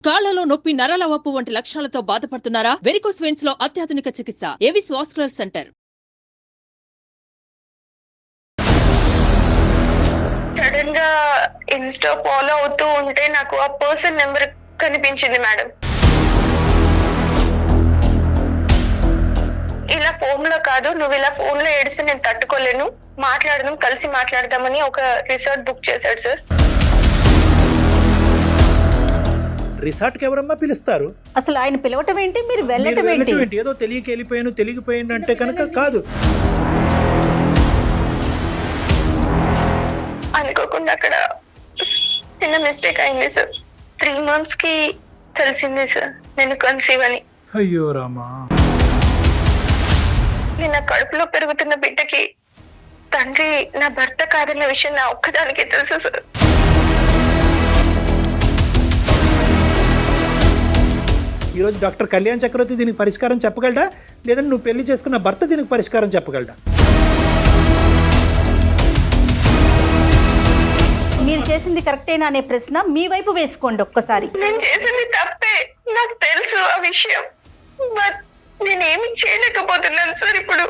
కాళ్లలో నొప్పి, నరాల వాపు వంటి లక్షణాలతో బాధపడుతున్నారా? వెరికోస్ వెయిన్స్ లో అత్యాధునిక చికిత్స ఏవిస్ వాస్కులర్ సెంటర్. సడన్ గా ఇన్స్టా ఫాలో అవుతూ ఉంటే నాకు ఆ పర్సన్ నెంబర్ కనిపించింది మేడం. ఇలా ఫోన్ లో కాదు, నువ్వు ఇలా ఫోన్ లో ఏడిస్తే నేను తట్టుకోలేను, మాట్లాడదాం, కలిసి మాట్లాడదామని ఒక రిసార్ట్ బుక్ చేశాడు సార్. రిసార్ట్ కి ఎవరమ్మా పిలుస్తారు? అసలు ఆయన పిలవటం ఏంటి, మీరు వెళ్ళటం ఏంటి? ఏదో తెలియకపోయాను అంటే కనుక కాదు. అనుకోకుండా అక్కడ చిన్న మిస్టేక్ అయింది సార్. 3 months కి తెలిసింది సార్ నేను కన్సీవ్ అని. అయ్యో రామా. నేను నా కడుపులో పెరుగుతున్న బిడ్డకి తండ్రి నా భర్త కాదన్న విషయం నా ఒక్కదానికే తెలుసు సార్. ఈరోజు డాక్టర్ కళ్యాణ్ చక్రవర్తి దీనికి పరిష్కారం చెప్పగలడా, లేదంటే నువ్వు పెళ్లి చేసుకున్న భర్త దీనికి పరిష్కారం చెప్పగలడా? మీరు చేసింది కరెక్టేనా అనే ప్రశ్న మీ వైపు వేసుకోండి ఒక్కసారి. నేను చేసింది తప్పే, నాకు తెలుసు ఆ విషయం, బట్ నేనేమి చేయలేకపోతున్నాను సార్ ఇప్పుడు.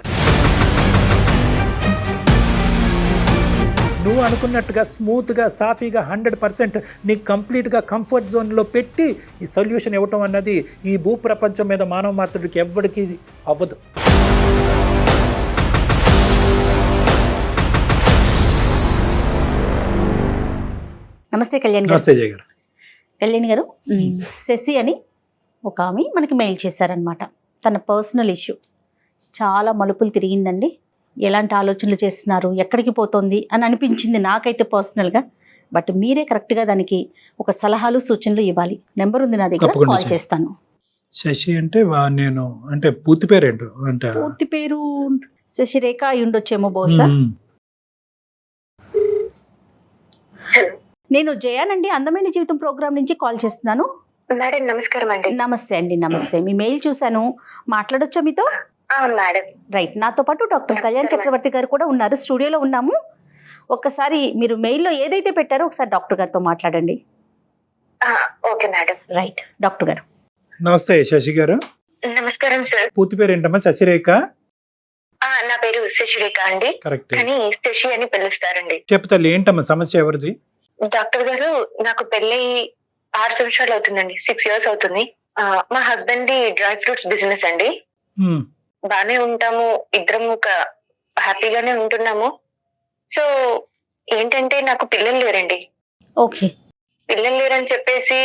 నువ్వు అనుకున్నట్టుగా స్మూత్గా సాఫీగా 100% నీకు కంప్లీట్గా కంఫర్ట్ జోన్లో పెట్టి ఈ సొల్యూషన్ ఇవ్వటం అన్నది ఈ భూప్రపంచం మీద మానవ మాత్రుడికి ఎవ్వడికి అవ్వదు. నమస్తే కళ్యాణ్ గారు. నమస్తే జయ గారు. కళ్యాణ్ గారు, శశి అని ఒక ఆమె మనకి మెయిల్ చేశారనమాట. తన పర్సనల్ ఇష్యూ చాలా మలుపులు తిరిగిందండి. ఎలాంటి ఆలోచనలు చేస్తున్నారు, ఎక్కడికి పోతుంది అని అనిపించింది నాకైతే పర్సనల్గా. బట్ మీరే కరెక్ట్గా దానికి ఒక సలహాలు సూచనలు ఇవ్వాలి. నెంబర్ ఉంది నా దగ్గర, కాల్ చేస్తాను. శశి అంటే నేను అంటే పూర్తి పేరు ఏంటో అంటే పూర్తి పేరు శశిరేఖ అయి ఉండొచ్చేమో బహుశా. నేను జయానండి, అందమైన జీవితం ప్రోగ్రామ్ నుంచి కాల్ చేస్తున్నాను. మేడం నమస్కారం అండి. నమస్తే అండి. నమస్తే. మీ మెయిల్ చూశాను, మాట్లాడొచ్చా మీతో? Madam right. నాతో పాటు డాక్టర్ కళ్యాణ్ చక్రవర్తి గారు కూడా ఉన్నారు, స్టూడియోలో ఉన్నాము. ఒక్కసారి మీరు మెయిల్లో ఏదైతే పెట్టారో ఒకసారి డాక్టర్ గారితో మాట్లాడండి. Okay madam. రైట్ డాక్టర్ గారు. నమస్తే శశి గారు. నమస్కారం సార్. పూర్తి పేరు ఏంటమ్మా? శశిరేఖ? నా పేరు శశిరేఖ అండి, కరెక్ట్, కానీ శశి అని పిలుస్తారండి. చెప్తా ఏంటమ్మా సమస్య, ఎవరిది? డాక్టర్ గారు, నాకు పెళ్ళి 6 సంవత్సరాలు అవుతుందండి, 6 years అవుతుంది. మా husband the dry fruits business అండి. బానే ఉంటాము, ఇద్దరం హ్యాపీగానే ఉంటున్నాము. సో ఏంటంటే నాకు పిల్లలు లేరండి. ఓకే. పిల్లలు లేరని చెప్పేసి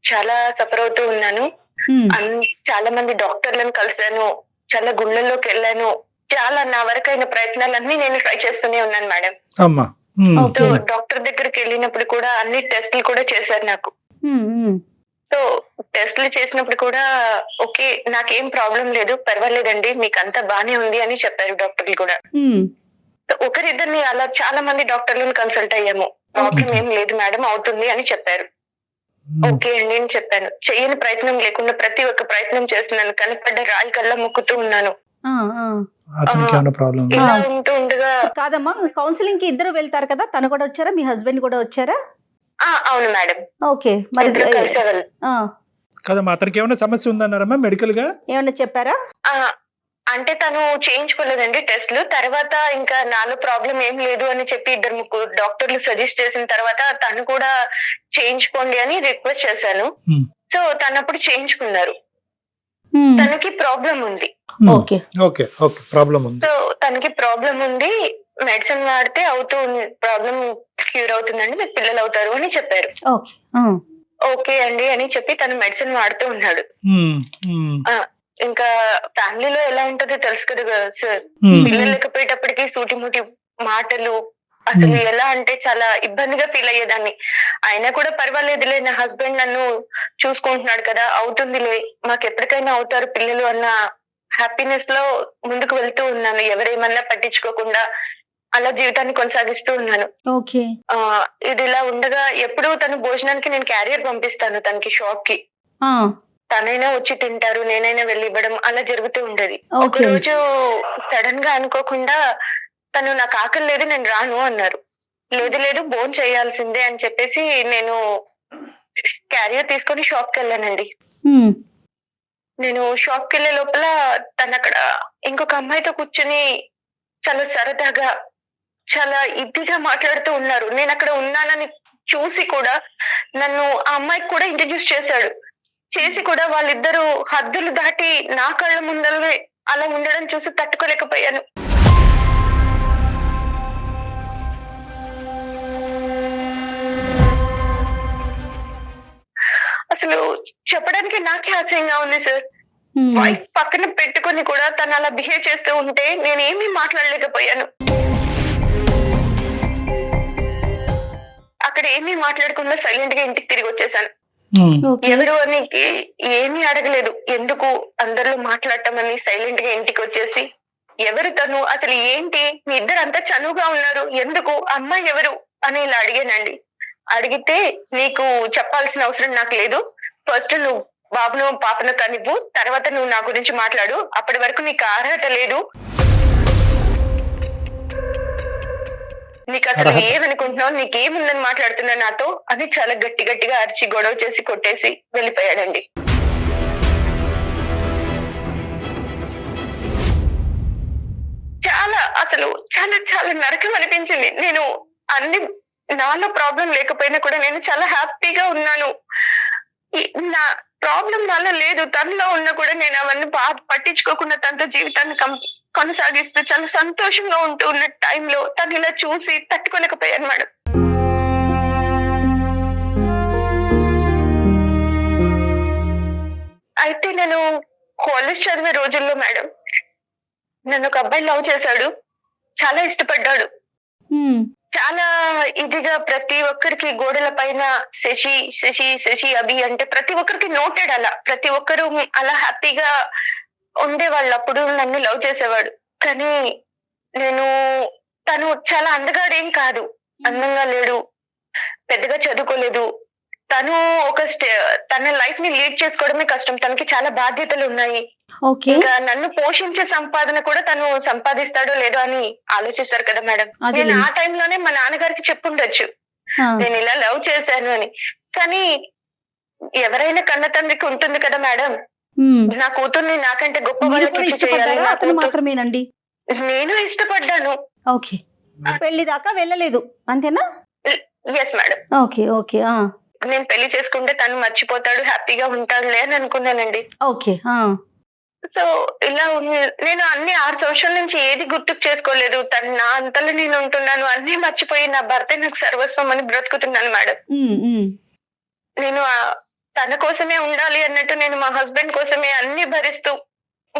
చాలా సఫర్ అవుతూ ఉన్నాను. చాలా మంది డాక్టర్లను కలిసాను, చాలా గుళ్ళల్లోకి వెళ్ళాను, చాలా నా వరకైన ప్రయత్నాలన్నీ నేను ట్రై చేస్తూనే ఉన్నాను మేడం. డాక్టర్ దగ్గరికి వెళ్ళినప్పుడు కూడా అన్ని టెస్టులు కూడా చేశారు నాకు. సో టెస్టులు చేసినప్పుడు కూడా ఓకే, నాకేం ప్రాబ్లం లేదు, పర్వాలేదండి, మీకు అంతా బానే ఉంది అని చెప్పారు డాక్టర్లు కూడా. ఒకరిద్దరిని అలా చాలా మంది డాక్టర్లను కన్సల్ట్ అయ్యాము. ప్రాబ్లం ఏం లేదు మేడం, అవుతుంది అని చెప్పారు. ఓకే అండి అని చెప్పాను. చెయ్యని ప్రయత్నం లేకుండా ప్రతి ఒక్క ప్రయత్నం చేస్తున్నాను, కనపడ్డ రాయి కల్లా మొక్కుతూ ఉన్నాను. ఇలా ఉంటూ ఉండగా కాదమ్మా, కౌన్సిలింగ్ కి ఇద్దరు వెళ్తారు కదా, తను కూడా వచ్చారా, మీ హస్బెండ్ కూడా వచ్చారా? అవును మేడం. ఓకే. మరి కదమ్మా, అతనికి ఏమైనా సమస్య ఉందన్నారమ్మా మెడికల్ గా? ఏమన్నా చెప్పారా? అంటే తను చేయించుకోలేదండి టెస్ట్లు. తర్వాత ఇంకా నాలో ప్రాబ్లం ఏం లేదు అని చెప్పి 2-3 డాక్టర్లు సజెస్ట్ చేసిన తర్వాత తను కూడా చేయించుకోండి అని రిక్వెస్ట్ చేశాను. సో తనప్పుడు చేయించుకున్నారు. తనకి ప్రాబ్లం ఉంది. సో తనకి ప్రాబ్లం ఉంది, మెడిసిన్ వాడితే ప్రాబ్లం క్యూర్ అవుతుందండి, మీకు పిల్లలు అవుతారు అని చెప్పారు. ఓకే అండి అని చెప్పి తను మెడిసిన్ వాడుతూ ఉన్నాడు. ఇంకా ఫ్యామిలీలో ఎలా ఉంటుందో తెలుసు కదా సార్, పిల్లలు లేకపోయేటప్పటికి సూటిముటి మాటలు, అసలు ఎలా అంటే చాలా ఇబ్బందిగా ఫీల్ అయ్యేదాన్ని. అయినా కూడా పర్వాలేదులే, నా హస్బెండ్ నన్ను చూసుకుంటున్నాడు కదా, అవుతుందిలే, మాకు ఎప్పటికైనా అవుతారు పిల్లలు అన్న హ్యాపీనెస్ లో ముందుకు వెళ్తూ ఉన్నాను, ఎవరేమన్నా పట్టించుకోకుండా అలా జీవితాన్ని కొనసాగిస్తూ ఉన్నాను. ఇది ఇలా ఉండగా ఎప్పుడు తను భోజనానికి నేను క్యారియర్ పంపిస్తాను తనకి, షాప్ కి. తనైనా వచ్చి తింటారు, నేనైనా వెళ్ళి ఇవ్వడం, అలా జరుగుతూ ఉండేది. ఒక రోజు సడన్ గా అనుకోకుండా తను నాకు ఆకలి లేదు, నేను రాను అన్నారు. లేదు భోజనం చేయాల్సిందే అని చెప్పేసి నేను క్యారియర్ తీసుకొని షాప్ కి వెళ్ళానండి. ఉమ్, నేను షాప్ కి వెళ్ళే లోపల తను అక్కడ ఇంకొక అమ్మాయితో కూర్చుని చాలా సరదాగా చాలా ఇదిగా మాట్లాడుతూ ఉన్నారు. నేను అక్కడ ఉన్నానని చూసి కూడా నన్ను ఆ అమ్మాయికి కూడా ఇంట్రడ్యూస్ చేశాడు. చేసి కూడా వాళ్ళిద్దరూ హద్దులు దాటి నా కళ్ళ ముందరే అలా ఉండడం చూసి తట్టుకోలేకపోయాను. అసలు చెప్పడానికి నాకే అసహ్యంగా ఉంది సార్. ఉమ్, వైఫ్ పక్కన పెట్టుకొని కూడా తను అలా బిహేవ్ చేస్తూ ఉంటే నేనేమీ మాట్లాడలేకపోయాను. అక్కడ ఏమీ మాట్లాడకుండా సైలెంట్ గా ఇంటికి తిరిగి వచ్చేసాను. ఓకే. ఎవరు అని ఏమీ అడగలేదు. ఎందుకు అందరిలో మాట్లాడటం అని సైలెంట్ గా ఇంటికి వచ్చేసి ఎవరు తను, అసలు ఏంటి, మీ ఇద్దరు అంతా చనువుగా ఉన్నారు, ఎందుకు, అమ్మాయి ఎవరు అని ఇలా అడిగానండి. అడిగితే నీకు చెప్పాల్సిన అవసరం నాకు లేదు, ఫస్ట్ నువ్వు బాబును పాపను కనివ్వు, తర్వాత నువ్వు నా గురించి మాట్లాడు, అప్పటి వరకు నీకు అర్హత లేదు, నీకు అసలు ఏమనుకుంటున్నావు, నీకేముందని మాట్లాడుతున్నా నాతో అని చాలా గట్టి గట్టిగా అరిచి గొడవ చేసి కొట్టేసి వెళ్ళిపోయాడండి. చాలా అసలు చాలా చాలా నరకం అనిపించింది. నేను అన్ని నాలో ప్రాబ్లం లేకపోయినా కూడా నేను చాలా హ్యాపీగా ఉన్నాను. నా ప్రాబ్లం నాలో లేదు, తనలో ఉన్నా కూడా నేను అవన్నీ పట్టించుకోకుండా తనతో జీవితాన్ని కొనసాగిస్తూ చాలా సంతోషంగా ఉంటూ ఉన్న టైంలో తను ఇలా చూసి తట్టుకోలేకపోయాను మేడం. అయితే నేను కాలేజ్ చదివే రోజుల్లో మేడం నన్ను ఒక అబ్బాయి లవ్ చేశాడు, చాలా ఇష్టపడ్డాడు. ఉమ్, చాలా ఇదిగా ప్రతి ఒక్కరికి గోడల పైన శశి శశి శశి అభి అంటే ప్రతి ఒక్కరికి నోటెడ్, అలా ప్రతి ఒక్కరు అలా హ్యాపీగా ఉండేవాళ్ళు. అప్పుడు నన్ను లవ్ చేసేవాడు. కానీ తను చాలా అందగాడేం కాదు, అందంగా లేడు, పెద్దగా చదువుకోలేదు. తను తన లైఫ్ ని లీడ్ చేసుకోవడమే కష్టం, తనకి చాలా బాధ్యతలు ఉన్నాయి. ఓకే. ఇంకా నన్ను పోషించే సంపాదన కూడా తను సంపాదిస్తాడో లేదో అని ఆలోచిస్తారు కదా మేడం. నేను ఆ టైంలోనే మా నాన్నగారికి చెప్పుండొచ్చు నేను ఇలా లవ్ చేశాను అని. కానీ ఎవరైనా కన్న తండ్రికి ఉంటుంది కదా మేడం, నా కూతుర్ని నాకంటే గొప్ప వాళ్ళకి ఇచ్చి చేయాలి. అతను మాత్రమేనండి. నేను ఇష్టపడ్డాను. ఓకే. పెళ్లి దాకా వెళ్ళలేదు అంతేనా? Yes madam. Okay okay. నేను పెళ్లి చేసుకుంటే తను మర్చిపోతాడు, హ్యాపీగా ఉంటాడులే అని అనుకున్నానండి. ఓకే. సో ఇలా నేను అన్ని 6 సంవత్సరాల నుంచి ఏది గుర్తుకు చేసుకోలేదు. తను నా అంతలో నేను ఉంటున్నాను, అన్ని మర్చిపోయి నా భర్త నాకు సర్వస్వం అని బ్రతుకుతున్నాను మేడం. నేను తన కోసమే ఉండాలి అన్నట్టు నేను మా హస్బెండ్ కోసమే అన్ని భరిస్తూ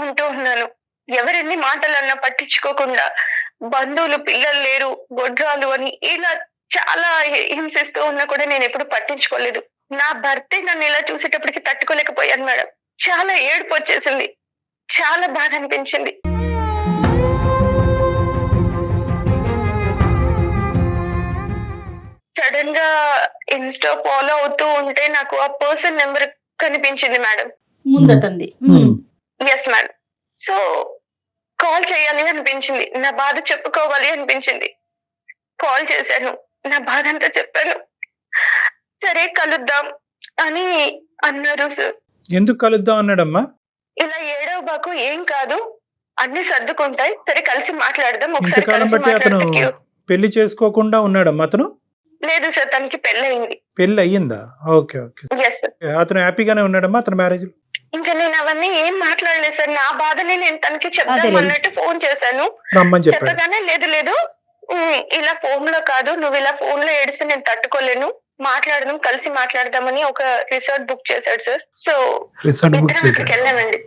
ఉంటూ ఉన్నాను. ఎవరెన్ని మాటలు అన్నా పట్టించుకోకుండా, బంధువులు పిల్లలు లేరు, గొడ్రాలు అని ఇలా చాలా హింసిస్తూ ఉన్నా కూడా నేను ఎప్పుడు పట్టించుకోలేదు. నా భర్తే నన్ను ఇలా చూసేటప్పటికి తట్టుకోలేకపోయాను మేడం. చాలా ఏడుపు వచ్చేసింది, చాలా బాధ అనిపించింది. సడన్ గా ఇన్స్టా ఫాలో అవుతూ ఉంటే నాకు ఆ పర్సన్ నెంబర్ కనిపించింది మేడం. ముందతంది. Yes madam. సో కాల్ చేయాలి అనిపించింది, నా బాధ చెప్పుకోవాలి అనిపించింది. కాల్ చేశాను, నా బాధ అంతా చెప్పాను. సరే కలుద్దాం అని అన్నారు సార్. ఎందుకు కలుద్దాం అన్నాడమ్మా? ఇలా ఏడవ బాకు, ఏం కాదు, అన్ని సర్దుకుంటాయి, సరే కలిసి మాట్లాడదాం. ఇంతకాలం బట్టి అతను పెళ్లి చేసుకోకుండా ఉన్నాడమ్మా అతను? లేదు సార్, తనకి పెళ్లి అయింది. పెళ్లి అయ్యిందా? Okay okay. Yes sir. అతను హ్యాపీగానే ఉన్నాడమ్మా అతను మ్యారేజ్? ఇంకా నేను అవన్నీ ఏం మాట్లాడలేదు సార్. నా బాధని నేను తనకి చెప్దాం అన్నట్టు ఫోన్ చేశాను. చెప్పగానే లేదు ఇలా ఫోన్ లో కాదు, నువ్వు ఇలా ఫోన్ లో ఏడిస్తే నేను తట్టుకోలేను, మాట్లాడదాం, కలిసి మాట్లాడదామని ఒక రిసార్ట్ బుక్ చేశాడు సార్. సో అక్కడికి వెళ్ళామండి.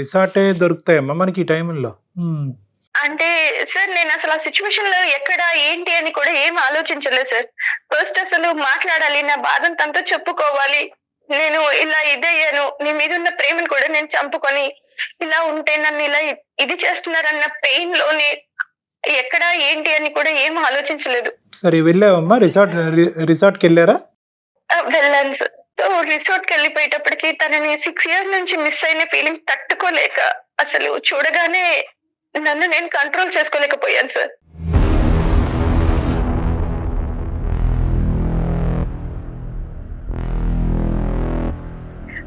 రిసార్టే దొరుకుతాయమ్మా మనకి ఈ టైంలో? అంటే సార్ నేను అసలు ఆ సిచ్యువేషన్ లో ఎక్కడ ఏంటి అని కూడా ఏం ఆలోచించలేదు సార్. ఫస్ట్ అసలు మాట్లాడాలి, నా బాధను తనతో చెప్పుకోవాలి. నేను ఇలా ఇదయ్యాను, నీ మీద ఉన్న ప్రేమను కూడా నేను చంపుకొని ఇలా ఉంటే నన్ను ఇలా ఇది చేస్తున్నారన్న పెయిన్ లోనే ఎక్కడ ఏంటి అని కూడా ఏం ఆలోచించలేదు. సరే వెళ్ళావమ్మా రిసార్ట్ కి వెళ్ళారా? వెళ్ళాను సార్. సో రిసార్ట్ కి వెళ్ళిపోయేటప్పటికి తనని 6 years నుంచి మిస్ అయిన ఫీలింగ్ తట్టుకోలేక అసలు చూడగానే నన్ను నేను కంట్రోల్ చేసుకోలేకపోయాను సార్.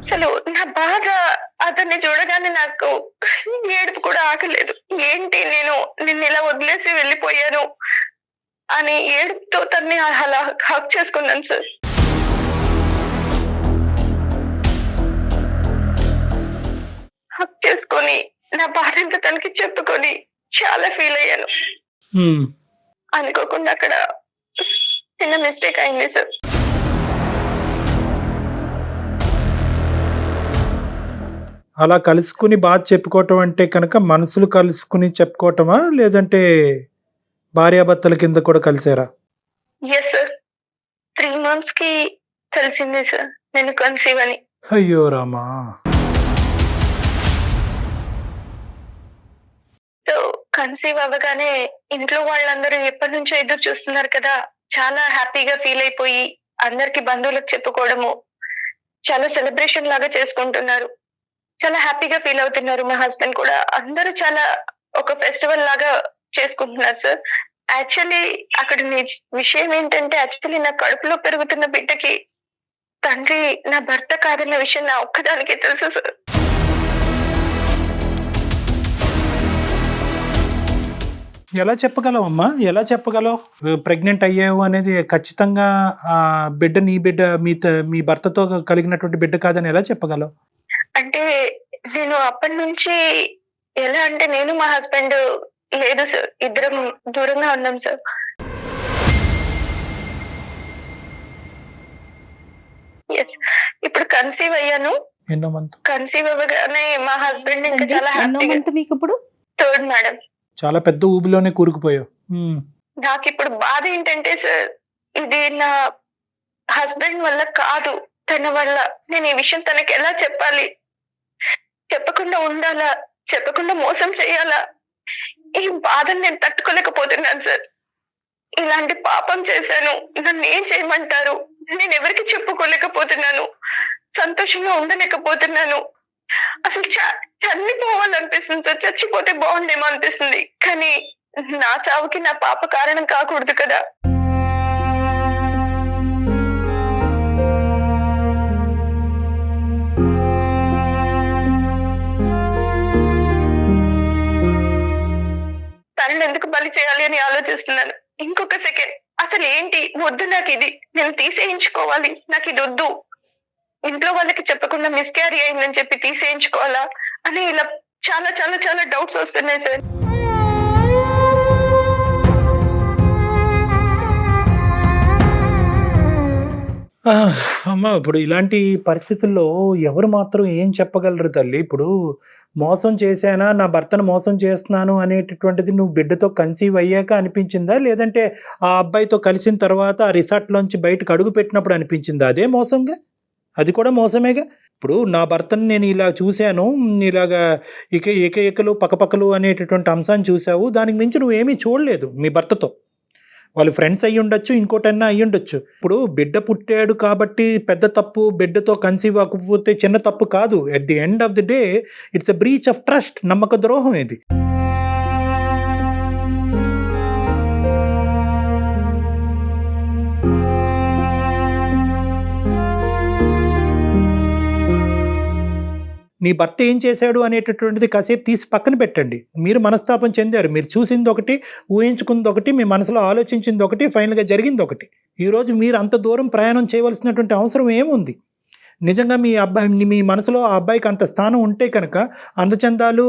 అసలు నా బాధ అతన్ని చూడగానే నాకు ఏడుపు కూడా ఆగలేదు. ఏంటి నేను నిన్ను ఇలా వదిలేసి వెళ్ళిపోయాను అని ఏడుపుతో తన్ని అలా హక్ చేసుకున్నాను సార్. హక్ చేసుకొని నా బాధ అంతా తనకి చెప్పుకొని చాలా ఫీల్ అయ్యాను. అనుకోకుండా అక్కడ చిన్న మిస్టేక్ అయింది సార్. అలా కలుసుకుని బాధ చెప్పుకోవటం అంటే కనుక మనసులు కలుసుకుని చెప్పుకోవటమా, లేదంటే భార్యాభర్తల కింద కూడా కలిసారా? ఎస్ సార్, 3 months కి తెలిసింది సార్ నేను కన్సీవ్ అని. అయ్యో రామా. సో కన్సీవ్ అవ్వగానే ఇంట్లో వాళ్ళందరూ ఎప్పటి నుంచో ఎదురు చూస్తున్నారు కదా, చాలా హ్యాపీగా ఫీల్ అయిపోయి అందరికి బంధువులకు చెప్పుకోవడము, చాలా సెలబ్రేషన్ లాగా చేసుకుంటున్నారు, చాలా హ్యాపీగా ఫీల్ అవుతున్నారు. మా హస్బెండ్ కూడా అందరూ చాలా ఒక ఫెస్టివల్ లాగా చేసుకుంటున్నారు సార్. యాక్చువల్లీ అక్కడ విషయం ఏంటంటే, యాక్చువల్లీ నా కడుపులో పెరుగుతున్న బిడ్డకి తండ్రి నా భర్త కాదన్న విషయం నా ఒక్కదానికే తెలుసు సార్. ఎలా చెప్పగలవు అమ్మా, ఎలా చెప్పగలవు ప్రెగ్నెంట్ అయ్యావు అనేది? ఖచ్చితంగా ఆ బిడ్డ నీ బిడ్డ, మీ భర్తతో కలిగినటువంటి బిడ్డ కాదని ఎలా చెప్పగలవు? అంటే నేను అప్పటి నుంచి ఎలా అంటే, నేను మా హస్బెండ్ లేదు సార్, ఇద్దరం దూరంగా ఉన్నాం సార్. ఇప్పుడు కన్సీవ్ అయ్యాను. కన్సీవ్ అవ్వగానే మా హస్బెండ్ ఇంకా చాలా హ్యాపీగా. మీకు ఇప్పుడు 3rd మేడం. చాలా పెద్ద ఊబిలోనే కూరుకుపోయావు. నాకు ఇప్పుడు బాధ ఏంటంటే సార్, ఇది నా హస్బెండ్ వల్ల కాదు, తన వల్ల. నేను ఈ విషయం తనకి ఎలా చెప్పాలి? చెప్పకుండా ఉండాలా? చెప్పకుండా మోసం చేయాలా? ఈ బాధను నేను తట్టుకోలేకపోతున్నాను సార్. ఇలాంటి పాపం చేశాను, నన్ను ఏం చేయమంటారు? నేను ఎవరికి చెప్పుకోలేకపోతున్నాను, సంతోషంగా ఉండలేకపోతున్నాను. అసలు చనిపోవాలనిపిస్తుంది సార్, చచ్చిపోతే బాగుండేమో అనిపిస్తుంది. కానీ నా చావుకి నా పాప కారణం కాకూడదు కదా. తనని ఎందుకు బలి చేయాలి అని ఆలోచిస్తున్నాను. ఇంకొక సెకండ్ అసలు ఏంటి వద్దు, నాకు ఇది నేను తీసేయించుకోవాలి, నాకు ఇది వద్దు, ఇంట్లో వాళ్ళకి చెప్పకుండా మిస్క్యారీ అయిందని చెప్పి తీసేయించుకోవాలా అని ఇలా చాలా చాలా చాలా డౌట్స్ వస్తున్నాయి సార్. అమ్మా, ఇప్పుడు ఇలాంటి పరిస్థితుల్లో ఎవరు మాత్రం ఏం చెప్పగలరు తల్లి? ఇప్పుడు మోసం చేశానా, నా భర్తను మోసం చేస్తున్నాను అనేటటువంటిది నువ్వు బిడ్డతో కన్సీవ్ అయ్యాక అనిపించిందా, లేదంటే ఆ అబ్బాయితో కలిసిన తర్వాత ఆ రిసార్ట్లోంచి బయటకు అడుగు పెట్టినప్పుడు అనిపించిందా? అదే మోసంగా, అది కూడా మోసమేగా. ఇప్పుడు నా భర్తను నేను ఇలా చూశాను, ఇలాగా ఏకలు పక్కపక్కలు అనేటటువంటి అంశాన్ని చూసావు, దానికి మించి నువ్వేమీ చూడలేదు మీ భర్తతో. వాళ్ళు ఫ్రెండ్స్ అయ్యి ఉండొచ్చు, ఇంకోటన్నా అయ్యి ఉండొచ్చు. ఇప్పుడు బిడ్డ పుట్టాడు కాబట్టి పెద్ద తప్పు, బిడ్డతో కన్సీవ్ అవ్వకపోతే చిన్న తప్పు కాదు. At the end of the day it's a breach of trust, నమ్మక ద్రోహం ఇది. నీ భర్త ఏం చేశాడు అనేటటువంటిది కాసేపు తీసి పక్కన పెట్టండి. మీరు మనస్తాపం చెందారు, మీరు చూసింది ఒకటి, ఊహించుకుంది ఒకటి, మీ మనసులో ఆలోచించింది ఒకటి, ఫైనల్గా జరిగింది ఒకటి. ఈరోజు మీరు అంత దూరం ప్రయాణం చేయవలసినటువంటి అవసరం ఏముంది? నిజంగా మీ మనసులో ఆ అబ్బాయికి అంత స్థానం ఉంటే కనుక అందచందాలు,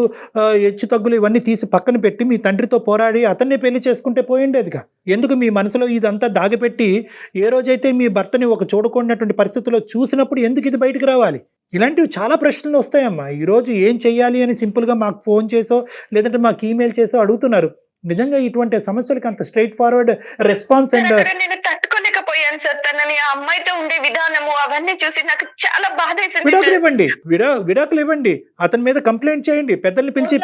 హెచ్చు తగ్గులు ఇవన్నీ తీసి పక్కన పెట్టి మీ తండ్రితో పోరాడి అతన్నే పెళ్లి చేసుకుంటే పోయిండేదిగా. ఎందుకు మీ మనసులో ఇదంతా దాగిపెట్టి ఏ రోజైతే మీ భర్తని ఒక చూడకూడనటువంటి పరిస్థితుల్లో చూసినప్పుడు ఎందుకు ఇది బయటకు రావాలి? ఇలాంటివి చాలా ప్రశ్నలు వస్తాయమ్మా. ఈరోజు ఏం చెయ్యాలి అని సింపుల్గా మాకు ఫోన్ చేసో లేదంటే మాకు ఈమెయిల్ చేసో అడుగుతున్నారు. నిజంగా ఇటువంటి సమస్యలకి అంత స్ట్రైట్ ఫార్వర్డ్ రెస్పాన్స్ అండ్ నేను తట్టుకోలేకపోయాను సార్. తనని ఆ అమ్మాయితో ఉండే విధానము అవన్నీ చూసి నాకు చాలా బాధ వేసింది. విడాకులు ఇవ్వండి, అతని మీద కంప్లైంట్ చేయండి, పెద్దల్ని పిలిచి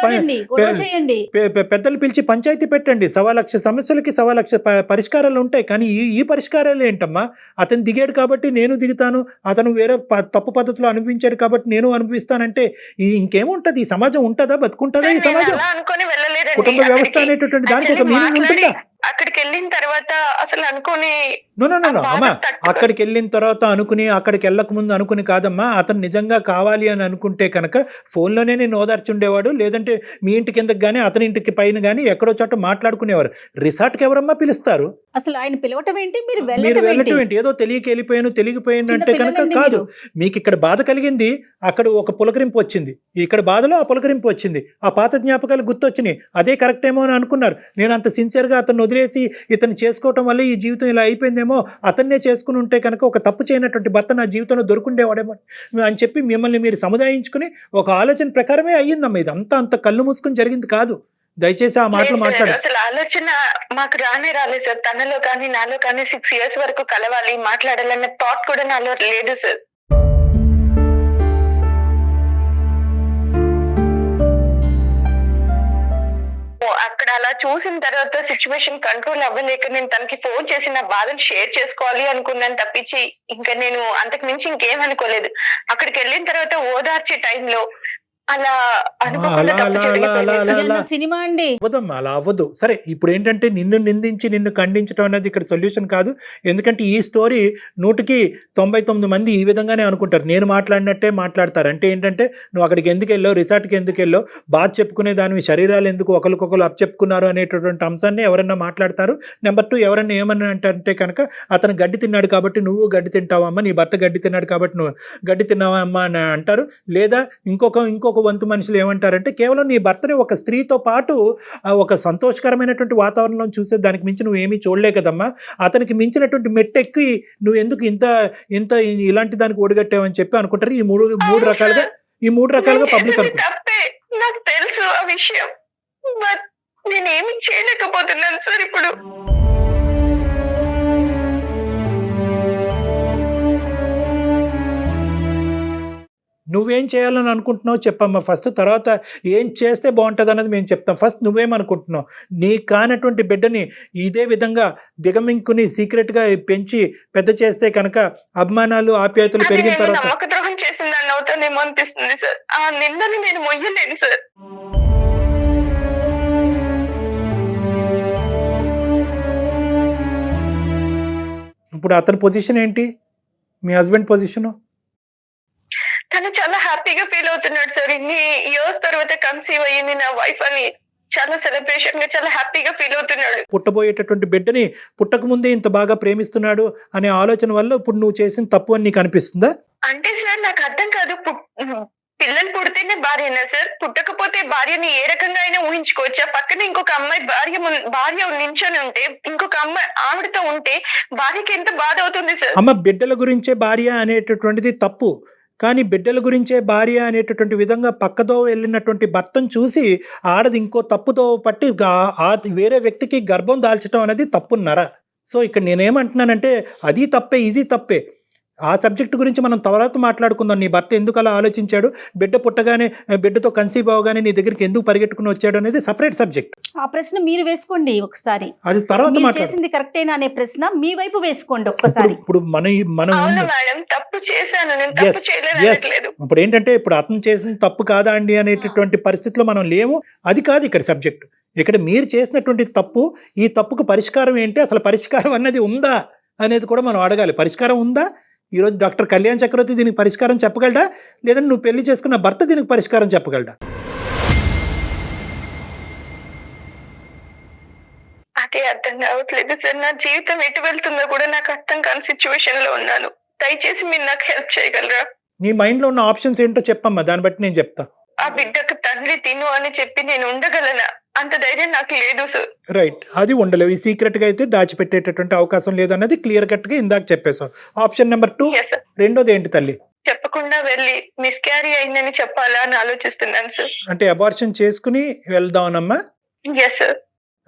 పంచాయతీ పెట్టండి. 1,00,000 సమస్యలకి 1,00,000 పరిష్కారాలు ఉంటాయి. కానీ ఈ పరిష్కారాలు ఏంటమ్మా? అతను దిగాడు కాబట్టి నేను దిగుతాను, అతను వేరే తప్పు పద్ధతిలో అనుభవించాడు కాబట్టి నేను అనుభవిస్తానంటే ఇంకేముంటది? ఈ సమాజం ఉంటుందా? బతుకుంటుందా ఈ సమాజం? కుటుంబ వ్యవస్థ అనేటటువంటి దానికి ఒక మీనింగ్ ఉంటుందా? అక్కడికి వెళ్ళిన తర్వాత అసలు అనుకోని నో అమ్మా, అక్కడికి వెళ్ళిన తర్వాత అనుకుని, అక్కడికి వెళ్ళక ముందు అనుకుని కాదమ్మా. అతను నిజంగా కావాలి అని అనుకుంటే కనుక ఫోన్లోనే నేను ఓదార్చుండేవాడు, లేదంటే మీ ఇంటి కిందకి కానీ అతని ఇంటికి పైన కానీ ఎక్కడో చోట మాట్లాడుకునేవారు. రిసార్ట్కి ఎవరమ్మా పిలుస్తారు? అసలు ఆయన పిలవటం ఏంటి, మీరు మీరు వెళ్ళటం వెళ్ళటం ఏంటి? ఏదో తెలిగిపోయాను అంటే కనుక చిన్నపిల్లలండి కాదు. మీరు. మీకు ఇక్కడ బాధ కలిగింది, అక్కడ ఒక పులకరింపు వచ్చింది, ఇక్కడ బాధలో ఆ పులకరింపు వచ్చింది, ఆ పాత జ్ఞాపకాలు గుర్తొచ్చినాయి. అదే కరెక్ట్ ఏమో అని అనుకున్నారు. నేను అంత సిన్సియర్గా అతను వదిలేసి ఇతను చేసుకోవటం వల్ల ఈ జీవితం ఇలా అయిపోయిందేమో, అతన్నే చేసుకుని ఉంటే కనుక ఒక తప్పు చేయనటువంటి భర్త నా జీవితంలో దొరుకుండేవాడేమో అని చెప్పి మిమ్మల్ని మీరు సముదాయించుకుని ఒక ఆలోచన ప్రకారమే అయ్యిందమ్మా. ఇది అంత కళ్ళు మూసుకుని జరిగింది కాదు. దయచేసి ఆ మాటలు లేదు మాట్లాడు. సార్, అసలు ఆలోచన మాకు రాలేదు సార్. తనలో కానీ నాలో కానీ 6 years వరకు కలవాలి, మాట్లాడాలన్న థాట్ కూడా నాలో లేదు సార్. అక్కడ అలా చూసిన తర్వాత సిచ్యువేషన్ కంట్రోల్ అవ్వలేక నేను తనకి ఫోన్ చేసి నా బాధను షేర్ చేసుకోవాలి అనుకున్నాను తప్పించి ఇంకా నేను అంతకు మించి ఇంకేం అనుకోలేదు. అక్కడికి వెళ్ళిన తర్వాత ఓదార్చే టైంలో అలా అనుకోకుండా తప్పు జరిగిపోయింది. ఇదన్నా సినిమా అండి. అవ్వదమ్మా, అలా అవ్వదు. సరే, ఇప్పుడు ఏంటంటే నిన్ను నిందించి నిన్ను ఖండించడం అనేది ఇక్కడ సొల్యూషన్ కాదు. ఎందుకంటే ఈ స్టోరీ 100కి 99 మంది ఈ విధంగానే అనుకుంటారు. నేను మాట్లాడినట్టే మాట్లాడతారు. అంటే ఏంటంటే నువ్వు అక్కడికి ఎందుకు వెళ్ళావు, రిసార్ట్కి ఎందుకు వెళ్ళావు, బాధ చెప్పుకునే దాని శరీరాలు ఎందుకు ఒకరికొకరు అప్పచెప్పుకున్నారు అనేటటువంటి అంశాన్ని ఎవరన్నా మాట్లాడతారు. నెంబర్ 2, ఎవరన్నా ఏమన్నా అంటే కనుక అతను గడ్డి తిన్నాడు కాబట్టి నువ్వు గడ్డి తింటావమ్మా, నీ భర్త గడ్డి తిన్నాడు కాబట్టి నువ్వు గడ్డి తిన్నావమ్మా అని అంటారు. లేదా ఇంకొక వంతు మనుషులు ఏమంటారంటే కేవలం నీ భర్తని ఒక స్త్రీతో పాటు ఒక సంతోషకరమైనటువంటి వాతావరణంలో చూసే దానికి మించి నువ్వు ఏమీ చూడలే కదమ్మా, అతనికి మించినటువంటి మెట్టెక్కి నువ్వు ఎందుకు ఇంత ఇలాంటి దానికి ఒడిగట్టావని చెప్పి అనుకుంటారు. ఈ మూడు రకాలుగా పబ్లిక్ అనుకుంటారు. తప్పే, నాకు తెలుసు ఆ విషయం, బట్ నేనేమి చేయలేకపోతున్నాను సార్ ఇప్పుడు. నువ్వేం చేయాలని అనుకుంటున్నావు చెప్పమ్మా ఫస్ట్, తర్వాత ఏం చేస్తే బాగుంటుంది అన్నది మేము చెప్తాం. ఫస్ట్ నువ్వేమనుకుంటున్నావు? నీ కానటువంటి బిడ్డని ఇదే విధంగా దిగమింకుని సీక్రెట్గా పెంచి పెద్ద చేస్తే కనుక అభిమానాలు ఆప్యాయతలు పెరిగిన తర్వాత నమ్మక ద్రోహం చేసిన దాన్ని అవుతానేమో అనిపిస్తుంది సార్. ఆ నిందని నేను మొయ్యలేను సార్. ఇప్పుడు అతని పొజిషన్ ఏంటి, మీ హస్బెండ్ పొజిషను? తను చాలా హ్యాపీగా ఫీల్ అవుతున్నాడు సార్. ఇన్ని ఇయర్స్ తర్వాత కన్సీవ్ అయ్యింది నా వైఫ్ అని చాలా సెలబ్రేషన్ గా చాలా హ్యాపీగా ఫీల్ అవుతున్నాడు. పుట్టబోయేటటువంటి బిడ్డని పుట్టక ముందే ఇంత బాగా ప్రేమిస్తున్నాడు అనే ఆలోచన వల్ల ఇప్పుడు నువ్వు చేసిన తప్పు అని నీకు అనిపిస్తుందా? అంటే సార్ నాకు అర్థం కాదు, పిల్లలు పుడితేనే భార్యనా సార్? పుట్టకపోతే భార్యని ఏ రకంగా అయినా ఊహించుకోవచ్చా? పక్కన ఇంకొక అమ్మాయి భార్య నించొని ఉంటే ఇంకొక అమ్మాయి ఆవిడతో ఉంటే భార్యకి ఎంత బాధ అవుతుంది సార్? అమ్మ, బిడ్డల గురించే భార్య అనేటటువంటిది తప్పు, కానీ బిడ్డల గురించే భార్య అనేటటువంటి విధంగా పక్కదో వెళ్ళినటువంటి భర్తను చూసి ఆడది ఇంకో తప్పుతో పట్టి వేరే వ్యక్తికి గర్భం దాల్చడం అనేది తప్పున్నారా? సో ఇక్కడ నేనేమంటున్నానంటే అది తప్పే, ఇది తప్పే. ఆ సబ్జెక్ట్ గురించి మనం తర్వాత మాట్లాడుకుందాం. నీ భర్త ఎందుకు అలా ఆలోచించాడు, బిడ్డ పుట్టగానే బిడ్డతో కన్సీవ్ అవగానే నీ దగ్గరికి ఎందుకు పరిగెట్టుకుని వచ్చాడు అనేది సపరేట్ సబ్జెక్ట్. ఆ ప్రశ్న మీరు వేసుకోండి ఒకసారి, అది తర్వాత చేసింది కరెక్టేనా అనే ప్రశ్న మీ వైపు వేసుకోండి ఒక్కసారి. ఇప్పుడు మనం మేడం తప్పు చేశాను, నేను తప్పు చేయలేదు. ఇప్పుడు ఏంటంటే ఇప్పుడు అతను చేసిన తప్పు కాదా అండి అనేటటువంటి పరిస్థితిలో మనం లేము. అది కాదు ఇక్కడ సబ్జెక్ట్. ఇక్కడ మీరు చేసినటువంటి తప్పు, ఈ తప్పుకు పరిష్కారం ఏంటి, అసలు పరిష్కారం అన్నది ఉందా అనేది కూడా మనం అడగాలి. పరిష్కారం ఉందా? ఈరోజు డాక్టర్ కళ్యాణ్ చక్రవర్తి దీనికి పరిష్కారం చెప్పగలడా, లేదంటే నువ్వు పెళ్లి చేసుకున్న భర్త దీనికి పరిష్కారం చెప్పగలడా? అదే అర్థం కావట్లేదు సార్. నా జీవితం ఎటు వెళ్తుందో కూడా నాకు అర్థం కాని సిచ్యువేషన్ లో ఉన్నాను. దయచేసి మీరు నాకు హెల్ప్ చేయగలరా? నీ మైండ్ లో ఉన్న ఆప్షన్స్ ఏంటో చెప్పమ్మా, దాన్ని బట్టి నేను చెప్తా. ఆ బిడ్డకు తండ్రి తిను అని చెప్పి నేను ఉండగలనా? అంత ధైర్యం నాకు లేదు సార్. రైట్, అది ఉండలేవు. ఈ సీక్రెట్ గా అయితే దాచిపెట్టేటటువంటి అవకాశం లేదన్నది క్లియర్ కట్ గా ఇందాక చెప్పేశావు. Option number 2. రెండోది ఏంటి తల్లి? చెప్పకుండా వెళ్ళి మిస్క్యారీ అయిందని చెప్పాలా అని ఆలోచిస్తున్నాను సార్. అంటే అబార్షన్ చేసుకుని వెళ్దామనమ్మా? Yes sir.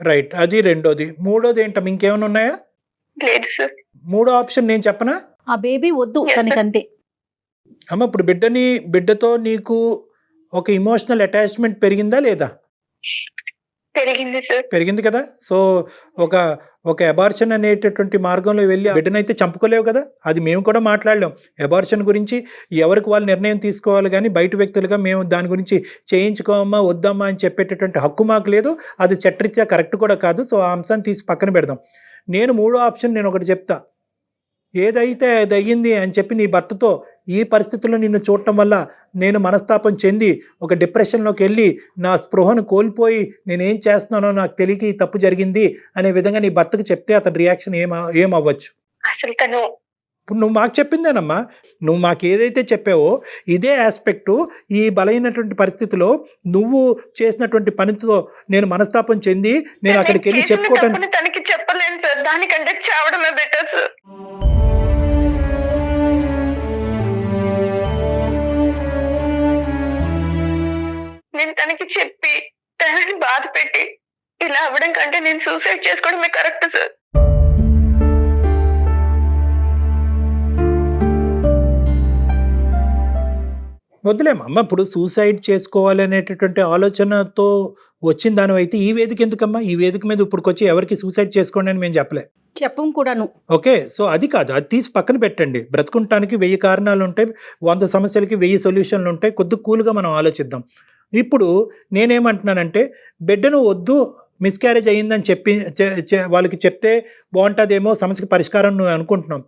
రైట్, అది రెండోది. మూడోది ఏంటమ్మా, ఇంకేమైనా ఉన్నాయా? లేదు సార్. మూడో ఆప్షన్ నేను చెప్పనా? ఆ బేబీ వద్దు తనకంతే. అమ్మ, ఇప్పుడు బిడ్డతో నీకు ఒక ఇమోషనల్ అటాచ్మెంట్ పెరిగిందా లేదా? పెరిగింది సార్. పెరిగింది కదా. సో ఒక ఒక అబార్షన్ అనేటటువంటి మార్గంలో వెళ్ళి ఆ బిడ్డనైతే చంపుకోలేవు కదా. అది మేము కూడా మాట్లాడలేం అబార్షన్ గురించి. ఎవరికి వాళ్ళు నిర్ణయం తీసుకోవాలి, కానీ బయట వ్యక్తులుగా మేము దాని గురించి చేయించుకోమా వద్దమ్మా అని చెప్పేటటువంటి హక్కు మాకు లేదు. అది చట్టరీత్యా కరెక్ట్ కూడా కాదు. సో ఆ అంశాన్ని తీసి పక్కన పెడదాం. నేను మూడో ఆప్షన్ నేను ఒకటి చెప్తా. ఏదైతే అది అయ్యింది అని చెప్పి నీ భర్తతో ఈ పరిస్థితుల్లో నిన్ను చూడటం వల్ల నేను మనస్తాపం చెంది ఒక డిప్రెషన్లోకి వెళ్ళి నా స్పృహను కోల్పోయి నేనేం చేస్తున్నానో నాకు తెలియక ఈ తప్పు జరిగింది అనే విధంగా నీ భర్తకు చెప్తే అతని రియాక్షన్ ఏమవ్వచ్చు? అసలు తను ఇప్పుడు నువ్వు మాకు చెప్పిందేనమ్మా, నువ్వు మాకు ఏదైతే చెప్పావో ఇదే ఆస్పెక్టు ఈ బలైనటువంటి పరిస్థితిలో నువ్వు చేసినటువంటి పనితో నేను మనస్తాపం చెంది నేను అక్కడికి వెళ్ళి చెప్పుకోవటానికి తనకి చెప్పలేను సార్. దానికంటే చావడమే బెటర్ సార్. నేను తనకి చెప్పి తనని బాధ పెట్టి ఇలా అవ్వడం కంటే నేను సూసైడ్ చేసుకోవడమే కరెక్ట్ సార్. వద్దులేమమ్మా. ఇప్పుడు సూసైడ్ చేసుకోవాలనేటటువంటి ఆలోచనతో వచ్చిన దానివైతే ఈ వేదిక ఎందుకమ్మా? ఈ వేదిక మీద ఇప్పుడుకొచ్చి ఎవరికి సూసైడ్ చేసుకోండి అని మేము చెప్పం కూడాను. ఓకే, సో అది కాదు, అది తీసి పక్కన పెట్టండి. బ్రతుకుంటానికి 1000 కారణాలు ఉంటాయి, 100 సమస్యలకి 1000 సొల్యూషన్లు ఉంటాయి. కొద్ది కూల్గా మనం ఆలోచిద్దాం. ఇప్పుడు నేనేమంటున్నానంటే బిడ్డను వద్దు, మిస్క్యారేజ్ అయ్యిందని చెప్పి వాళ్ళకి చెప్తే బాగుంటుందేమో, సమస్యకి పరిష్కారం నువ్వు అనుకుంటున్నాం.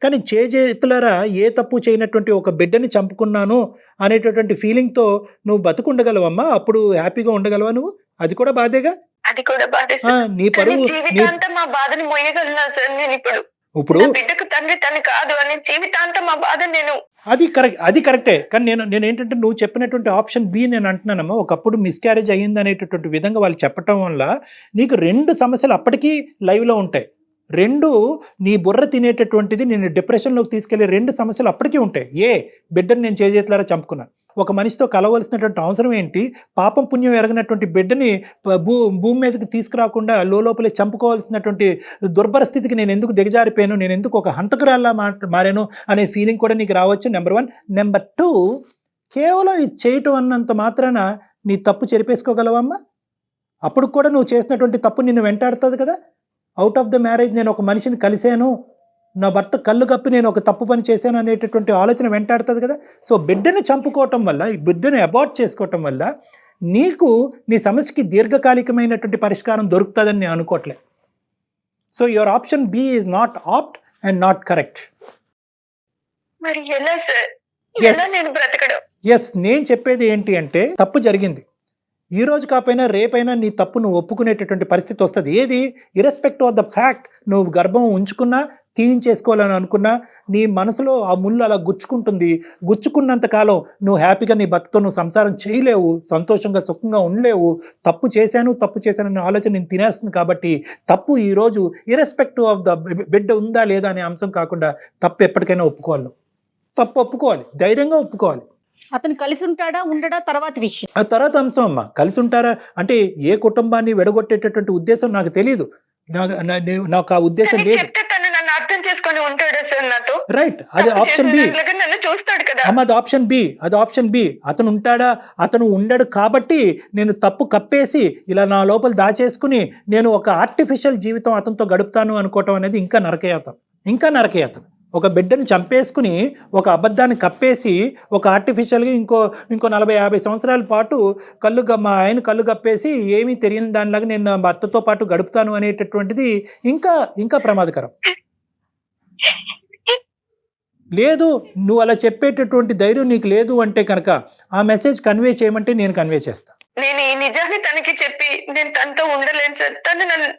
కానీ చేతులారా ఏ తప్పు చేయనటువంటి ఒక బిడ్డని చంపుకున్నాను అనేటటువంటి ఫీలింగ్తో నువ్వు బతుకుండగలవమ్మా? అప్పుడు హ్యాపీగా ఉండగలవా నువ్వు? అది కూడా బాధేగా. అది కూడా బాధ. నీ పరువు జీవితాంతం మా బాధని మొయ్యగలనా సార్ నేను? ఇప్పుడు బిడ్డకు తండ్రి తను కాదు అని జీవితాంతం మా బాధ నేను. అది కరెక్టే. కానీ నేను ఏంటంటే నువ్వు చెప్పినటువంటి ఆప్షన్ బి నేను అంటున్నానమ్మా. ఒకప్పుడు మిస్క్యారేజ్ అయ్యింది అనేటటువంటి విధంగా వాళ్ళు చెప్పటం వల్ల నీకు 2 సమస్యలు అప్పటికీ లైవ్లో ఉంటాయి. 2 నీ బుర్ర తినేటటువంటిది నేను డిప్రెషన్లోకి తీసుకెళ్లే 2 సమస్యలు అప్పటికీ ఉంటాయి. బిడ్డను నేను చేతులారా చంపుకున్నాను. ఒక మనిషితో కలవలసినటువంటి అవసరం ఏంటి? పాపం పుణ్యం ఎరగినటువంటి బిడ్డని భూమి మీదకి తీసుకురాకుండా లోపలే చంపుకోవాల్సినటువంటి దుర్భర స్థితికి నేను ఎందుకు దిగజారిపోయాను, నేను ఎందుకు ఒక హంతకురాల్లా మారాను అనే ఫీలింగ్ కూడా నీకు రావచ్చు. నెంబర్ 1. నెంబర్ 2, కేవలం ఇది చేయటం అన్నంత మాత్రాన నీ తప్పు చెరిపేసుకోగలవమ్మా? అప్పుడు కూడా నువ్వు చేసినటువంటి తప్పు నిన్ను వెంటాడుతుంది కదా. అవుట్ ఆఫ్ ద మ్యారేజ్ నేను ఒక మనిషిని కలిశాను, నా భర్త కళ్ళు కప్పి నేను ఒక తప్పు పని చేశాను అనేటటువంటి ఆలోచన వెంటాడుతుంది కదా. సో బిడ్డని చంపుకోవటం వల్ల, ఈ బిడ్డని అబార్ట్ చేసుకోవటం వల్ల నీకు నీ సమస్యకి దీర్ఘకాలికమైనటువంటి పరిష్కారం దొరుకుతుందని నేను అనుకోవట్లే. So your option B is not opt and not correct. మరి ఎలా సార్? ఎలా నేను బ్రతకడం? ఎస్, నేను చెప్పేది ఏంటి అంటే తప్పు జరిగింది. ఈ రోజు కాకపోయినా రేపైనా నీ తప్పు నువ్వు ఒప్పుకునేటటువంటి పరిస్థితి వస్తుంది. ఏది ఇర్రెస్పెక్టివ్ ఆఫ్ ద ఫ్యాక్ట్ నువ్వు గర్భం ఉంచుకున్నా, తీయించేసుకోవాలని అనుకున్నా, నీ మనసులో ఆ ముళ్ళు అలా గుచ్చుకుంటుంది. గుచ్చుకున్నంత కాలం నువ్వు హ్యాపీగా నీ భర్తతో నువ్వు సంసారం చేయలేవు, సంతోషంగా సుఖంగా ఉండలేవు. తప్పు చేశాననే ఆలోచన నేను తినేస్తుంది. కాబట్టి తప్పు ఈరోజు ఇర్రెస్పెక్టివ్ ఆఫ్ ద బిడ్డ ఉందా లేదా అనే అంశం కాకుండా తప్పు ఎప్పటికైనా ఒప్పుకోవాలి. తప్పు ఒప్పుకోవాలి, ధైర్యంగా ఒప్పుకోవాలి. అతను కలిసి ఉంటాడా ఉండడా తర్వాత విషయం, ఆ తర్వాత అంశం అమ్మా. కలిసి ఉంటారా అంటే ఏ కుటుంబాన్ని విడగొట్టేటటువంటి ఉద్దేశం నాకు తెలియదు. నాకు ఆ ఉద్దేశం లేదు. అర్థం చేసుకొని ఉంటాడు సార్ నాతో. రైట్, అది ఆప్షన్ బి. నన్ను చూస్తాడు కదా అమ్మ, అది ఆప్షన్ బి. అతను ఉంటాడా? అతను ఉండడు కాబట్టి నేను తప్పు కప్పేసి ఇలా నా లోపల దాచేసుకుని నేను ఒక ఆర్టిఫిషియల్ జీవితం అతనితో గడుపుతాను అనుకోవటం అనేది ఇంకా నరకయాతం. ఒక బిడ్డను చంపేసుకుని ఒక అబద్ధాన్ని కప్పేసి ఒక ఆర్టిఫిషియల్గా ఇంకో 40-50 సంవత్సరాల పాటు మా ఆయన కళ్ళు కప్పేసి ఏమీ తెలియని దానిలాగా నేను నా భర్తతో పాటు గడుపుతాను అనేటటువంటిది ఇంకా ప్రమాదకరం. లేదు, నువ్వు అలా చెప్పేటటువంటి ధైర్యం నీకు లేదు అంటే కనుక ఆ మెసేజ్ కన్వే చేయమంటే నేను కన్వే చేస్తా. నేను ఈ నిజాన్ని తనకి చెప్పి నేను తనతో ఉండలేను సార్. తను నన్ను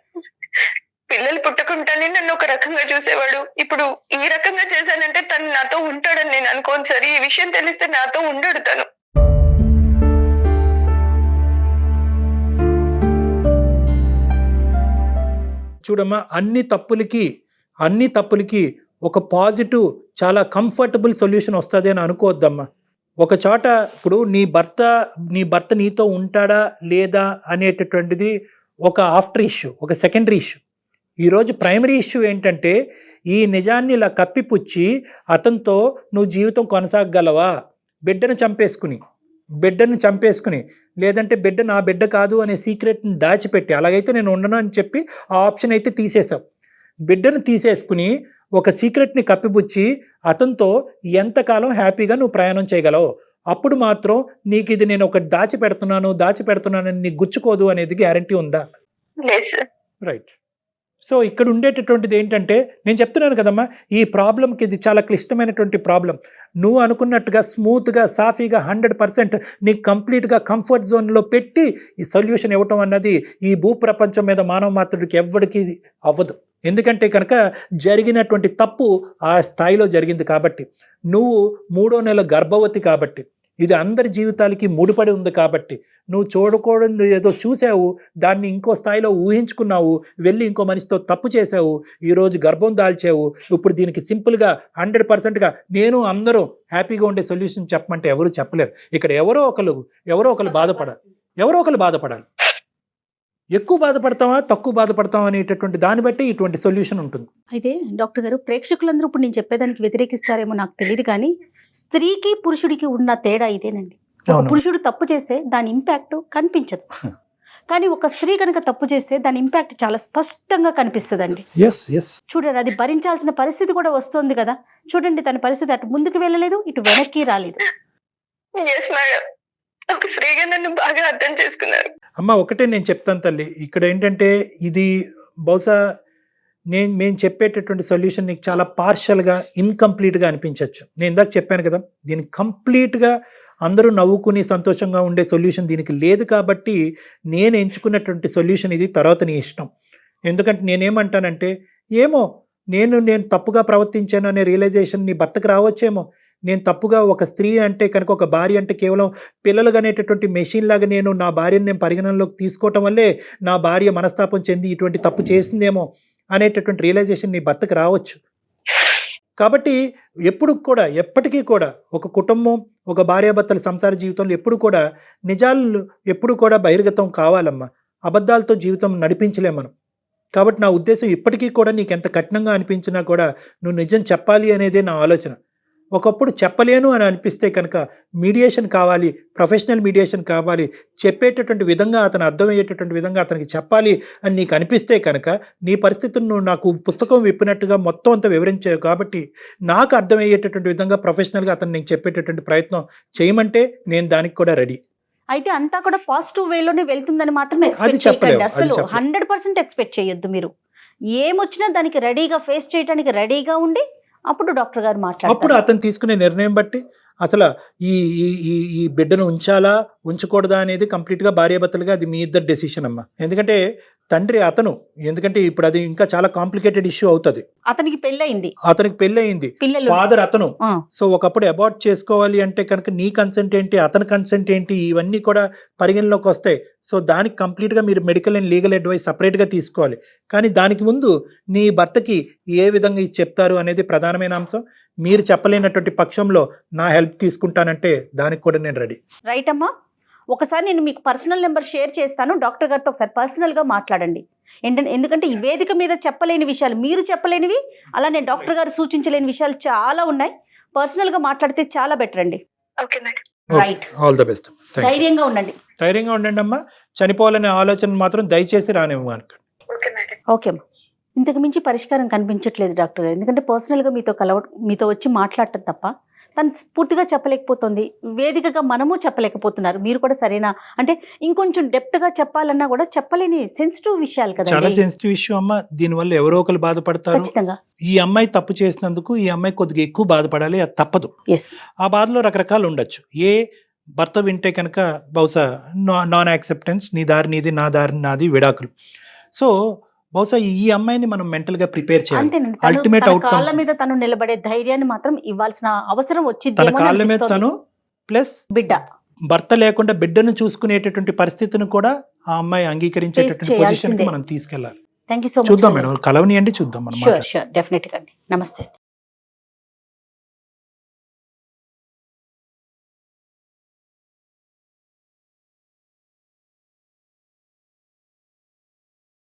పిల్లలు పుట్టకుండానే నన్ను ఒక రకంగా చూసేవాడు. ఇప్పుడు ఈ రకంగా చేశానంటే తను నాతో ఉంటాడని నేను అనుకోను సార్. ఈ విషయం తెలిస్తే నాతో ఉండడు తను. చూడమ్మా, అన్ని తప్పులకి ఒక పాజిటివ్, చాలా కంఫర్టబుల్ సొల్యూషన్ వస్తుంది అని అనుకోవద్దమ్మా. ఒక చోట ఇప్పుడు నీ భర్త నీతో ఉంటాడా లేదా అనేటటువంటిది ఒక ఆఫ్టర్ ఇష్యూ, ఒక సెకండరీ ఇష్యూ. ఈరోజు ప్రైమరీ ఇష్యూ ఏంటంటే ఈ నిజాన్ని ఇలా కప్పిపుచ్చి అతనితో నువ్వు జీవితం కొనసాగగలవా? బిడ్డను చంపేసుకుని బిడ్డను చంపేసుకుని, లేదంటే బిడ్డ నా బిడ్డ కాదు అనే సీక్రెట్ని దాచిపెట్టి, అలాగైతే నేను ఉండను అని చెప్పి ఆ ఆప్షన్ అయితే తీసేసావు. బిడ్డను తీసేసుకుని ఒక సీక్రెట్ని కప్పిపుచ్చి అతనితో ఎంతకాలం హ్యాపీగా నువ్వు ప్రయాణం చేయగలవు? అప్పుడు మాత్రం నీకు ఇది నేను ఒకటి దాచిపెడుతున్నానని నీకు గుచ్చుకోదు అనేది గ్యారంటీ ఉందా? రైట్. సో ఇక్కడ ఉండేటటువంటిది ఏంటంటే, నేను చెప్తున్నాను కదమ్మా, ఈ ప్రాబ్లంకి ఇది చాలా క్లిష్టమైనటువంటి ప్రాబ్లం. నువ్వు అనుకున్నట్టుగా స్మూత్గా సాఫీగా 100% నీకు కంప్లీట్గా కంఫర్ట్ జోన్లో పెట్టి ఈ సొల్యూషన్ ఇవ్వటం అన్నది ఈ భూప్రపంచం మీద మానవ మాత్రుడికి ఎవ్వడికి అవ్వదు. ఎందుకంటే కనుక జరిగినటువంటి తప్పు ఆ స్థాయిలో జరిగింది కాబట్టి, నువ్వు 3వ నెల గర్భవతి కాబట్టి, ఇది అందరి జీవితాలకి ముడిపడి ఉంది కాబట్టి, నువ్వు చూడకూడదు ఏదో చూసావు, దాన్ని ఇంకో స్థాయిలో ఊహించుకున్నావు, వెళ్ళి ఇంకో మనిషితో తప్పు చేసావు, ఈరోజు గర్భం దాల్చావు. ఇప్పుడు దీనికి సింపుల్గా 100%గా నేను అందరూ హ్యాపీగా ఉండే సొల్యూషన్ చెప్పమంటే ఎవరు చెప్పలేరు. ఇక్కడ ఎవరో ఒకరు బాధపడాలి. ఎక్కువ బాధపడతావా తక్కువ బాధపడతావా అనేటటువంటి దాన్ని బట్టి ఇటువంటి సొల్యూషన్ ఉంటుంది. అయితే డాక్టర్ గారు, ప్రేక్షకులందరూ ఇప్పుడు నేను చెప్పేదానికి వ్యతిరేకిస్తారేమో నాకు తెలియదు, కానీ స్త్రీకి పురుషుడికి ఉన్న తేడా ఇదేనండి. ఒక పురుషుడు తప్పు చేస్తే దాని ఇంపాక్ట్ కనిపించదు, కానీ ఒక స్త్రీ కనుక తప్పు చేస్తే దాని ఇంపాక్ట్ చాలా స్పష్టంగా కనిపిస్తుందండి. చూడండి, అది భరించాల్సిన పరిస్థితి కూడా వస్తుంది కదా. చూడండి, తన పరిస్థితి అటు ముందుకు వెళ్ళలేదు, ఇటు వెనక్కి రాలేదు. ఒక స్త్రీగా నన్ను బాగా అర్థం చేసుకున్నారు. అమ్మ, ఒకటే నేను చెప్తాను తల్లి, ఇక్కడ ఏంటంటే ఇది బహుశా మేము చెప్పేటటువంటి సొల్యూషన్ నీకు చాలా పార్షల్గా ఇన్కంప్లీట్గా అనిపించవచ్చు. నేను ఇందాక చెప్పాను కదా, దీనికి కంప్లీట్గా అందరూ నవ్వుకుని సంతోషంగా ఉండే సొల్యూషన్ దీనికి లేదు కాబట్టి నేను ఎంచుకున్నటువంటి సొల్యూషన్ ఇది. తర్వాత నీ ఇష్టం. ఎందుకంటే నేనేమంటానంటే, ఏమో నేను తప్పుగా ప్రవర్తించాను అనే రియలైజేషన్ నీ భర్తకు రావచ్చేమో. నేను తప్పుగా, ఒక స్త్రీ అంటే కనుక, ఒక భార్య అంటే కేవలం పిల్లలు అనేటటువంటి మెషిన్ లాగా నేను నా భార్యను నేను పరిగణనలోకి తీసుకోవటం వల్లే నా భార్య మనస్తాపం చెంది ఇటువంటి తప్పు చేసిందేమో అనేటటువంటి రియలైజేషన్ నీ భర్తకు రావచ్చు. కాబట్టి ఎప్పటికీ కూడా ఒక కుటుంబం, ఒక భార్యాభర్తల సంసార జీవితంలో ఎప్పుడు కూడా నిజాలు ఎప్పుడు కూడా బహిర్గతం కావాలమ్మా. అబద్ధాలతో జీవితం నడిపించలేం మనం. కాబట్టి నా ఉద్దేశం, ఇప్పటికీ కూడా నీకు ఎంత కఠినంగా అనిపించినా కూడా నువ్వు నిజం చెప్పాలి అనేదే నా ఆలోచన. ఒకప్పుడు చెప్పలేను అని అనిపిస్తే కనుక మీడియేషన్ కావాలి, ప్రొఫెషనల్ మీడియేషన్ కావాలి, చెప్పేటటువంటి విధంగా అతను అర్థమయ్యేటటువంటి విధంగా అతనికి చెప్పాలి అని నీకు అనిపిస్తే కనుక నీ పరిస్థితులను నువ్వు నాకు పుస్తకం విప్పినట్టుగా మొత్తం అంతా వివరించావు కాబట్టి నాకు అర్థమయ్యేటటువంటి విధంగా ప్రొఫెషనల్గా అతను నీకు చెప్పేటటువంటి ప్రయత్నం చేయమంటే నేను దానికి కూడా రెడీ. అయితే అంతా కూడా పాజిటివ్ వేలోనే వెళ్తుందని మాత్రం ఎక్స్పెక్ట్ చేయకండి. అసలు 100% ఎక్స్పెక్ట్ చేయొద్దు. మీరు ఏమొచ్చినా దానికి రెడీగా ఫేస్ చేయడానికి రెడీగా ఉండి అప్పుడు డాక్టర్ గారు మాట్లాడారు. అప్పుడు అతను తీసుకునే నిర్ణయం బట్టి అసలు ఈ బిడ్డను ఉంచాలా ఉంచకూడదా అనేది కంప్లీట్గా భార్యాభర్తలుగా అది మీ ఇద్దరు డెసిషన్ అమ్మా. ఎందుకంటే తండ్రి అతను, ఎందుకంటే ఇప్పుడు అది ఇంకా చాలా కాంప్లికేటెడ్ ఇష్యూ అవుతుంది. అతనికి పెళ్ళయింది, ఫాదర్ అతను. సో ఒకప్పుడు అబార్ట్ చేసుకోవాలి అంటే కనుక నీ కన్సెంట్ ఏంటి, అతని కన్సెంట్ ఏంటి, ఇవన్నీ కూడా పరిగణలోకి వస్తాయి. సో దానికి కంప్లీట్గా మీరు మెడికల్ అండ్ లీగల్ అడ్వైస్ సపరేట్గా తీసుకోవాలి. కానీ దానికి ముందు నీ భర్తకి ఏ విధంగా ఇది చెప్తారు అనేది ప్రధానమైన అంశం. మీరు చెప్పలేనటువంటి పక్షంలో నా హెల్ప్ తీసుకుంటానంటే దానికి కూడా నేను రెడీ. రైట్ అమ్మా. ఒకసారి నేను మీకు పర్సనల్ నెంబర్ షేర్ చేస్తాను. డాక్టర్ గారితో ఒకసారి పర్సనల్గా మాట్లాడండి. ఎందుకంటే ఈ వేదిక మీద చెప్పలేని విషయాలు, మీరు చెప్పలేనివి, అలానే డాక్టర్ గారు సూచించలేని విషయాలు చాలా ఉన్నాయి. పర్సనల్గా మాట్లాడితే చాలా బెటర్ అండి. రైట్. All the best. ధైర్యంగా ఉండండి అమ్మా. చనిపోవాలనే ఆలోచన మాత్రం దయచేసి రానివ్వను. ఓకే అమ్మా. ఇంతకు మించి పరిష్కారం కనిపించట్లేదు డాక్టర్ గారు. ఎందుకంటే పర్సనల్గా మీతో వచ్చి మాట్లాడటం తప్ప తను పూర్తిగా చెప్పలేకపోతుంది. వేదికగా మనము చెప్పలేకపోతున్నారు. మీరు కూడా సరైన, అంటే ఇంకొంచెం డెప్త్గా చెప్పాలన్నా కూడా చెప్పలేని సెన్సిటివ్ విషయాలు కదా. చాలా సెన్సిటివ్ ఇష్యూ అమ్మా. దీనివల్ల ఎవరో ఒకరు బాధపడతారు. ఖచ్చితంగా ఈ అమ్మాయి తప్పు చేసినందుకు ఈ అమ్మాయి కొద్దిగా ఎక్కువ బాధపడాలి, అది తప్పదు. ఆ బాధలో రకరకాలు ఉండొచ్చు. ఏ భర్త వింటే కనుక బహుశా నాన్ యాక్సెప్టెన్స్, నీ దారి నీది, నా దారి నాది, విడాకులు. సో బహుశా ఈ అమ్మాయిని మనం మెంటల్ గా ప్రిపేర్ చేయాలి. అల్టిమేట్ అవుట్కమ్, కాళ్ళ మీద తను నిలబడే ధైర్యాన్ని మాత్రం ఇవ్వాల్సిన అవసరం వచ్చింది. తన కాళ్ళ మీద తను ప్లస్ బిడ్డ, భర్త లేకుండా బిడ్డను చూసుకునేటటువంటి పరిస్థితిని కూడా ఆ అమ్మాయి అంగీకరించేటటువంటి పొజిషన్ కి మనం తీసుకెళ్ళాలి. Thank you so much. చూద్దాం మేడం, కలవనియండి, చూద్దాం మనం. షూర్ డెఫినెట్ గా అండి. నమస్తే.